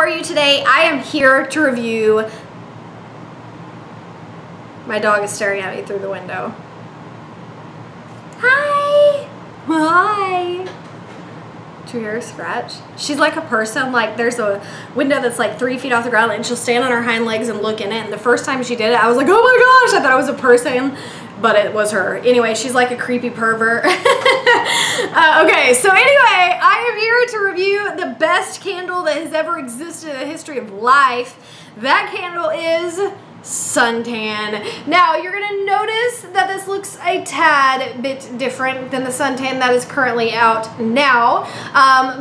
are you today? I am here to review... My dog is staring at me through the window. Hi! Hi! Do you hear her scratch? She's like a person, like there's a window that's like 3 feet off the ground and she'll stand on her hind legs and look in it. And the first time she did it, I was like, oh my gosh, I thought it was a person, but it was her. Anyway, she's like a creepy pervert. Okay, so anyway, I am here to review the best candle that has ever existed in the history of life. That candle is Suntan. Now you're gonna notice that this looks a tad bit different than the Suntan that is currently out now,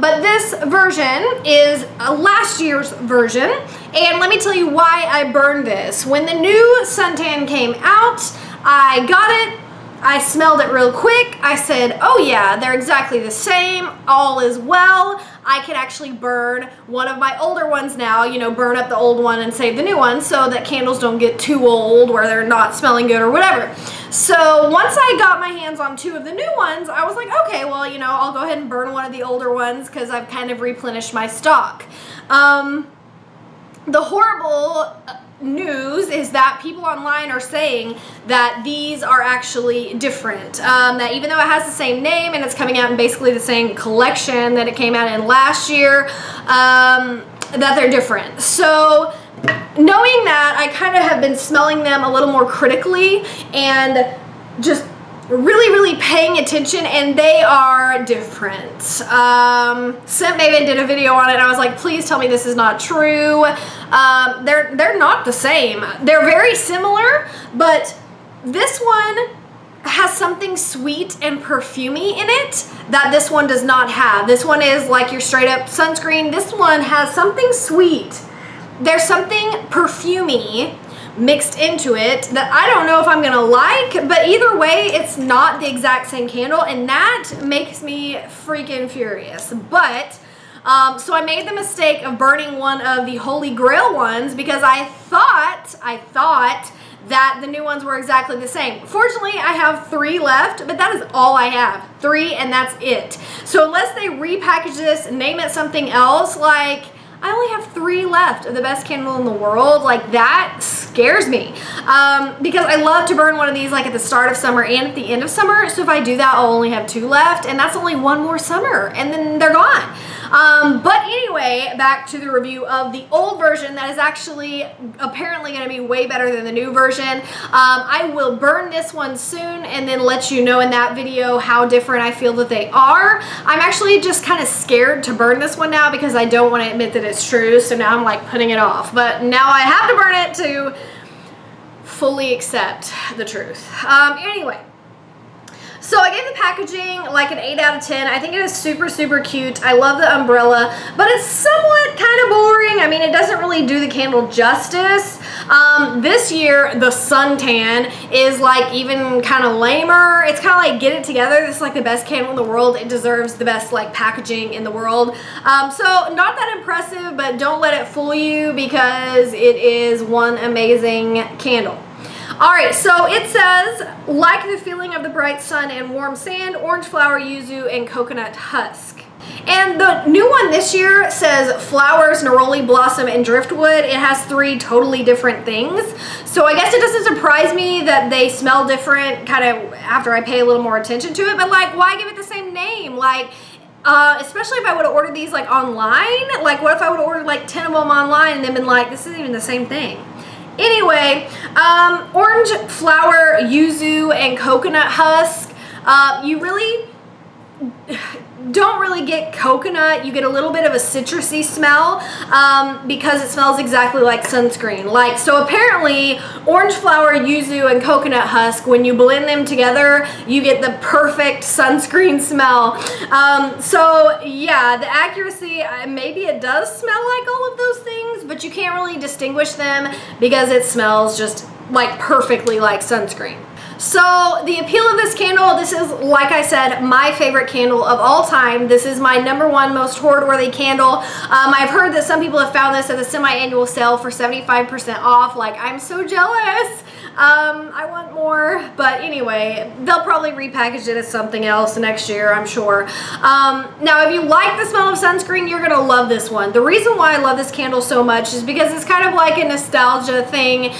but this version is last year's version, and let me tell you why I burned this. When the new Suntan came out, I got it, I smelled it real quick, I said, oh yeah, they're exactly the same, all is well. I can actually burn one of my older ones now, you know, burn up the old one and save the new one so that candles don't get too old where they're not smelling good or whatever. So once I got my hands on 2 of the new ones, I was like, okay, well, you know, I'll go ahead and burn one of the older ones because I've kind of replenished my stock. The horrible news is that people online are saying that these are actually different, that even though it has the same name and it's coming out in basically the same collection that it came out in last year, that they're different. So knowing that, I kind of have been smelling them a little more critically and just really paying attention, and they are different. Scent Maven did a video on it and I was like, please tell me this is not true. They're not the same. They're very similar, but this one has something sweet and perfumey in it that this one does not have. This one is like your straight up sunscreen. This one has something sweet. There's something perfumey mixed into it that I don't know if I'm gonna like, but either way, it's not the exact same candle, and that makes me freaking furious. But so I made the mistake of burning one of the Holy Grail ones because I thought that the new ones were exactly the same. Fortunately, I have 3 left, but that is all I have. 3, and that's it. So unless they repackage this, name it something else, like, I only have 3 left of the best candle in the world. Like, that scares me, because I love to burn one of these like at the start of summer and at the end of summer. So if I do that, I'll only have 2 left, and that's only 1 more summer and then they're gone. But anyway, back to the review of the old version that is actually apparently going to be way better than the new version. I will burn this one soon and then let you know in that video how different I feel that they are. I'm actually just kind of scared to burn this one now because I don't want to admit that it's true, so now I'm like putting it off. But now I have to burn it to fully accept the truth. Anyway. So I gave the packaging like an 8 out of 10. I think it is super cute. I love the umbrella, but it's somewhat kind of boring. I mean, it doesn't really do the candle justice. This year, the Suntan is like even kind of lamer. It's kind of like, get it together. This is like the best candle in the world. It deserves the best like packaging in the world. So not that impressive, but don't let it fool you because it is one amazing candle. Alright, so it says, like the feeling of the bright sun and warm sand, orange flower, yuzu, and coconut husk. And the new one this year says flowers, neroli blossom, and driftwood. It has 3 totally different things. So I guess it doesn't surprise me that they smell different kind of after I pay a little more attention to it. But like, why give it the same name? Like, especially if I would have ordered these like online. Like, what if I would have ordered like 10 of them online and then been like, this isn't even the same thing. Anyway, orange flower, yuzu, and coconut husk. You really don't really get coconut. You get a little bit of a citrusy smell because it smells exactly like sunscreen. Like, so apparently orange flower, yuzu, and coconut husk, when you blend them together, you get the perfect sunscreen smell. So yeah, the accuracy, maybe it does smell like all of those things, but you can't really distinguish them because it smells just like perfectly like sunscreen. So the appeal of this candle, this is, like I said, my favorite candle of all time. This is my #1 most hoard-worthy candle. I've heard that some people have found this at the semi-annual sale for 75% off. Like, I'm so jealous. I want more, but anyway, they'll probably repackage it as something else next year, I'm sure. Now, if you like the smell of sunscreen, you're gonna love this one. The reason why I love this candle so much is because it's kind of like a nostalgia thing.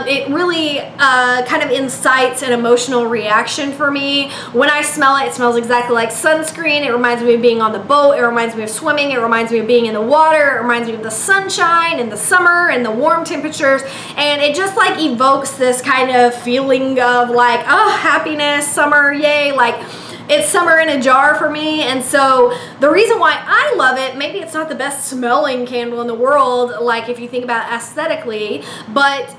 It really kind of incites an emotional reaction for me. When I smell it, it smells exactly like sunscreen. It reminds me of being on the boat. It reminds me of swimming. It reminds me of being in the water. It reminds me of the sunshine and the summer and the warm temperatures. And it just like evokes this kind of feeling of like, oh, happiness, summer, yay. Like, it's summer in a jar for me. And so the reason why I love it, maybe it's not the best smelling candle in the world, like if you think about it aesthetically, but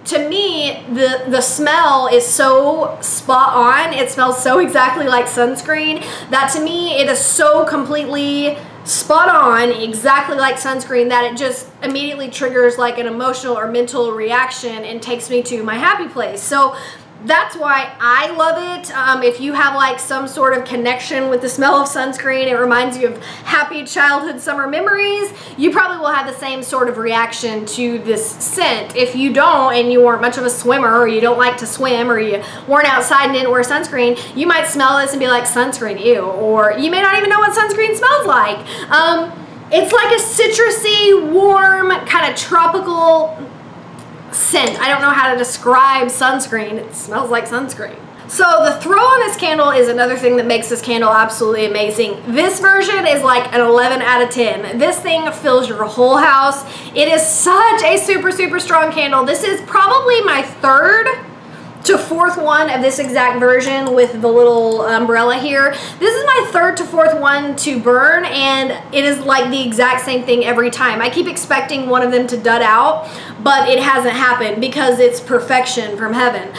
to me, the smell is so spot on. It smells so exactly like sunscreen that to me, it is so completely spot on, exactly like sunscreen, that it just immediately triggers like an emotional or mental reaction and takes me to my happy place. So that's why I love it. If you have like some sort of connection with the smell of sunscreen, it reminds you of happy childhood summer memories, you probably will have the same sort of reaction to this scent. If you don't, and you weren't much of a swimmer, or you don't like to swim, or you weren't outside and didn't wear sunscreen, you might smell this and be like, sunscreen, ew. Or you may not even know what sunscreen smells like. It's like a citrusy, warm, kind of tropical scent. I don't know how to describe sunscreen. It smells like sunscreen. So the throw on this candle is another thing that makes this candle absolutely amazing. This version is like an 11 out of 10. This thing fills your whole house. It is such a super, super strong candle. This is probably my 3rd to 4th one of this exact version with the little umbrella here. This is my 3rd to 4th one to burn, and it is like the exact same thing every time. I keep expecting one of them to dud out, but it hasn't happened because it's perfection from heaven.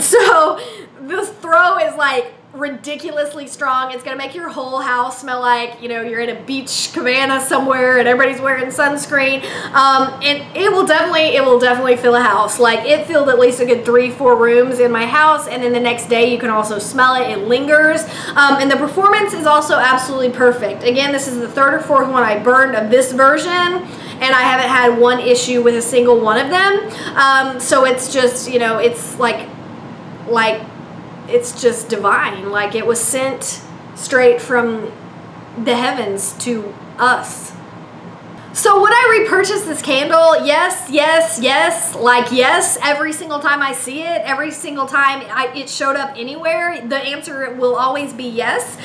So this throw is like ridiculously strong. It's gonna make your whole house smell like, you know, you're in a beach cabana somewhere and everybody's wearing sunscreen. And it will definitely fill a house. Like, it filled at least a good 3-4 rooms in my house, and then the next day you can also smell it. It lingers, and the performance is also absolutely perfect. Again, this is the 3rd or 4th one I burned of this version, and I haven't had one issue with a single one of them. So it's just, you know, it's like it's just divine. Like, it was sent straight from the heavens to us. So would I repurchase this candle? Yes, yes, yes. Like, yes, every single time I see it, every single time it showed up anywhere, the answer will always be yes.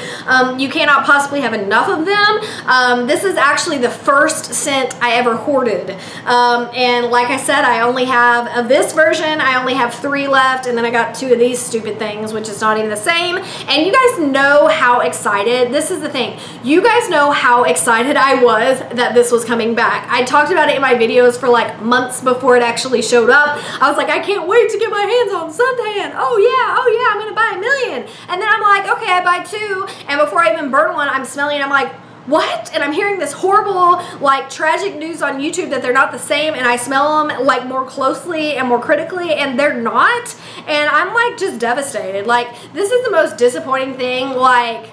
You cannot possibly have enough of them. This is actually the first scent I ever hoarded. And like I said, I only have, of this version, I only have 3 left, and then I got 2 of these stupid things, which is not even the same. And you guys know how excited, this is the thing, you guys know how excited I was that this was coming back. I talked about it in my videos for like months before it actually showed up. I was like, I can't wait to get my hands on Suntan. Oh yeah, I'm gonna buy 1 million. And then I'm like, okay, I buy 2, and before I even burn one, I'm smelling it, I'm like, what? And I'm hearing this horrible, like, tragic news on YouTube that they're not the same, and I smell them like more closely and more critically, and they're not. And I'm like just devastated. Like, this is the most disappointing thing. Like,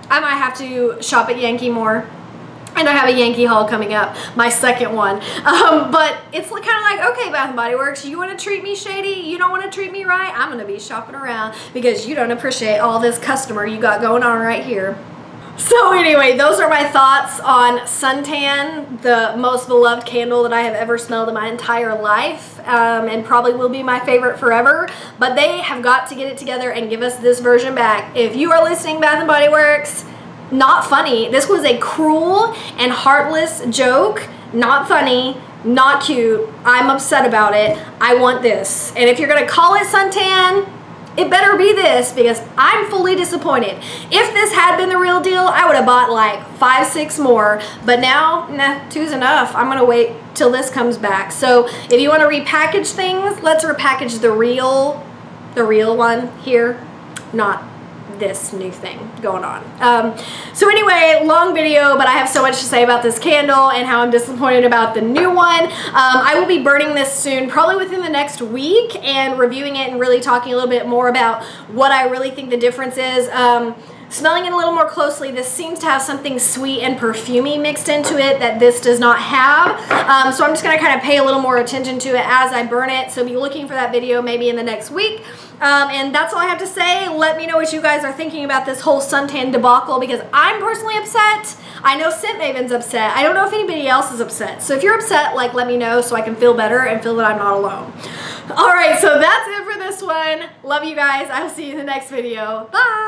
I might have to shop at Yankee more. And I have a Yankee haul coming up, my 2nd one. But it's kind of like, okay, Bath & Body Works, you want to treat me shady? You don't want to treat me right? I'm going to be shopping around because you don't appreciate all this customer you got going on right here. So anyway, those are my thoughts on Suntan, the most beloved candle that I have ever smelled in my entire life, and probably will be my favorite forever. But they have got to get it together and give us this version back. If you are listening, Bath & Body Works, not funny. This was a cruel and heartless joke. Not funny, not cute. I'm upset about it. I want this. And if you're gonna call it Suntan, it better be this, because I'm fully disappointed. If this had been the real deal, I would have bought like 5, 6 more. But now, nah, 2's enough. I'm gonna wait till this comes back. So if you want to repackage things, let's repackage the real one here, not this new thing going on. So anyway, long video, but I have so much to say about this candle and how I'm disappointed about the new one. I will be burning this soon, probably within the next week, and reviewing it and really talking a little bit more about what I really think the difference is. Smelling it a little more closely, this seems to have something sweet and perfumey mixed into it that this does not have. So I'm just going to kind of pay a little more attention to it as I burn it. So be looking for that video maybe in the next week. And that's all I have to say. Let me know what you guys are thinking about this whole suntan debacle, because I'm personally upset. I know Scent Maven's upset. I don't know if anybody else is upset. So if you're upset, like, let me know so I can feel better and feel that I'm not alone. All right, so that's it for this one. Love you guys. I'll see you in the next video. Bye.